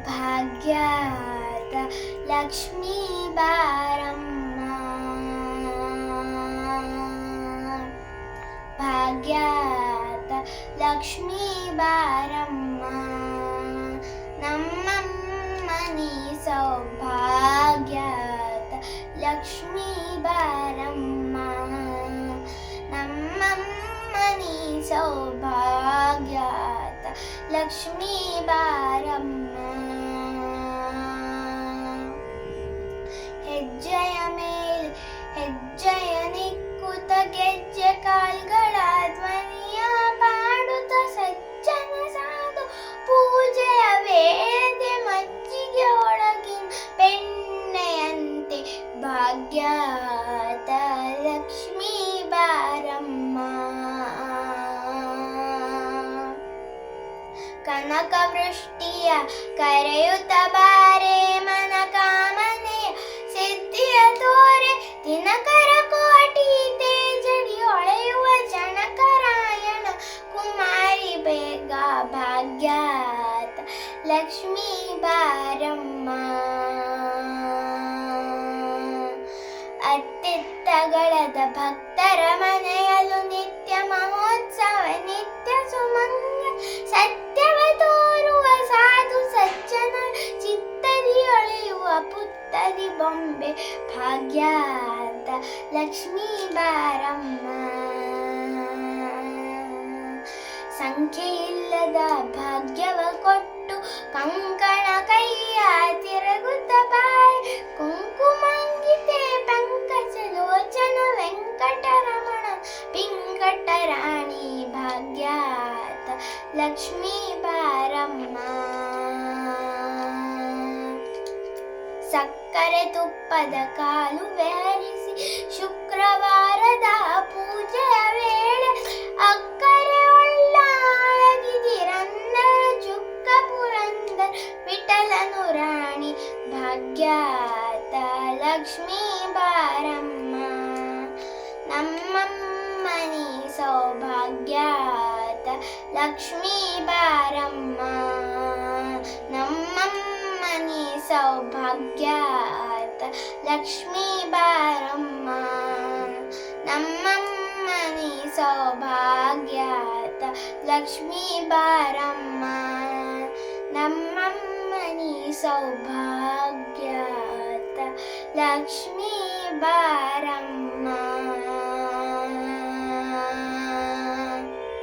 ಭಾಗ್ಯದ ಲಕ್ಷ್ಮೀ ಬಾರಮ್ಮ, ಭಾಗ್ಯದ ಲಕ್ಷ್ಮೀ ಬಾರಮ್ಮ, ನಮ್ಮಮ್ಮನಿ ಸೌಭಾಗ್ಯದ ಲಕ್ಷ್ಮೀ ಬಾರಮ್ಮ, ನಮ್ಮಮ್ಮನಿ ಸೌಭಾಗ್ಯದ ಲಕ್ಷ್ಮೀ ಬಾರಮ್ಮ. ಹೆಜ್ಜೆಯ ಮೇಲೆ ಹೆಜ್ಜೆಯ ನಿಕ್ಕುತ್ತ ಗೆಜ್ಜೆ ಕಾಲ್ಗಳ ಧ್ವನಿಯ ಪಾಡುತ್ತ ಸಜ್ಜನ ಸಾಧು ಪೂಜೆಯ ವೇದೆ ಮಜ್ಜಿಗೆ ಒಳಗಿನ ಬೆಣ್ಣೆಯಂತೆ ಭಾಗ್ಯದ ಲಕ್ಷ್ಮೀ ಬಾರಮ್ಮ, ಕನಕ ವೃಷ್ಟಿಯ ಕರೆಯುತ್ತ ಬಾರೆ ಮನ ಕಾಮನೆಯ ಸಿದ್ಧಿಯ ತೋರೆ ದಿನಕರ ಕೋಟಿ ತೇಜಡಿ ಹೊಳೆಯುವ ಜನಕರಾಯಣ ಕುಮಾರಿ ಬೇಗ ಭಾಗ್ಯದ ಲಕ್ಷ್ಮೀ ಬಾರಮ್ಮ. ಅತ್ತಿತ್ತಗಳದ ಭಕ್ತರ ಮನೆಯಲು ನಿತ್ಯ ಮಹೋತ್ಸವ ನಿತ್ಯ ಸುಮಂಗ ಸತ್ಯವ ತೋರುವ ಸಾಧು ಸಜ್ಜನ ಚಿತ್ತದಿ ಹೊಳೆಯುವ ಪುತ್ತದಿ ಬೊಂಬೆ ಭಾಗ್ಯದ ಲಕ್ಷ್ಮೀ ಬಾರಮ್ಮ. ಸಂಖ್ಯೆಯಿಲ್ಲದ ಭಾಗ್ಯವ ಕೊಟ್ಟು ಕಂಕಣ ಕೈಯ ತಿರುಗುತ್ತ ಬಾಯಿ ಕುಂಕುಮಂಗಿತೆ ಪಂಕಜ ಲೋಚನ ವೆಂಕಟರಮಣ ಪಿಂಗಟರಾಣಿ ಭಾಗ್ಯದ ಲಕ್ಷ್ಮೀ ಬಾರಮ್ಮ. ಸಕ್ಕರೆ ತುಪ್ಪದ ಕಾಲುವೆ ಹರಿಸಿ ಶುಕ್ರವಾರದ ಪೂಜೆಯ ವೇಳೆ ಅಕ್ಕರೆ ಒಳ್ಳಾಳಗಿದಿರನ್ನರ ಚುಕ್ಕ ಪುರಂದರ ವಿಠಲನು ರಾಣಿ ಭಾಗ್ಯದ ಲಕ್ಷ್ಮೀ ಬಾರಮ್ಮ. ನಮ್ಮಮ್ಮನಿ ಸೌಭಾಗ್ಯದ ಲಕ್ಷ್ಮೀ ಬಾರಮ್ಮ, ನಮ್ಮಮ್ಮನಿ ಸೌಭಾಗ್ಯದ ಲಕ್ಷ್ಮೀ ಬಾರಮ್ಮ, ನಮ್ಮಮ್ಮನಿ ಸೌಭಾಗ್ಯದ ಲಕ್ಷ್ಮೀ ಬಾರಮ್ಮ, ನಮ್ಮಮ್ಮನಿ ಸೌಭಾಗ್ಯದ ಲಕ್ಷ್ಮೀ ಬಾರಮ್ಮ.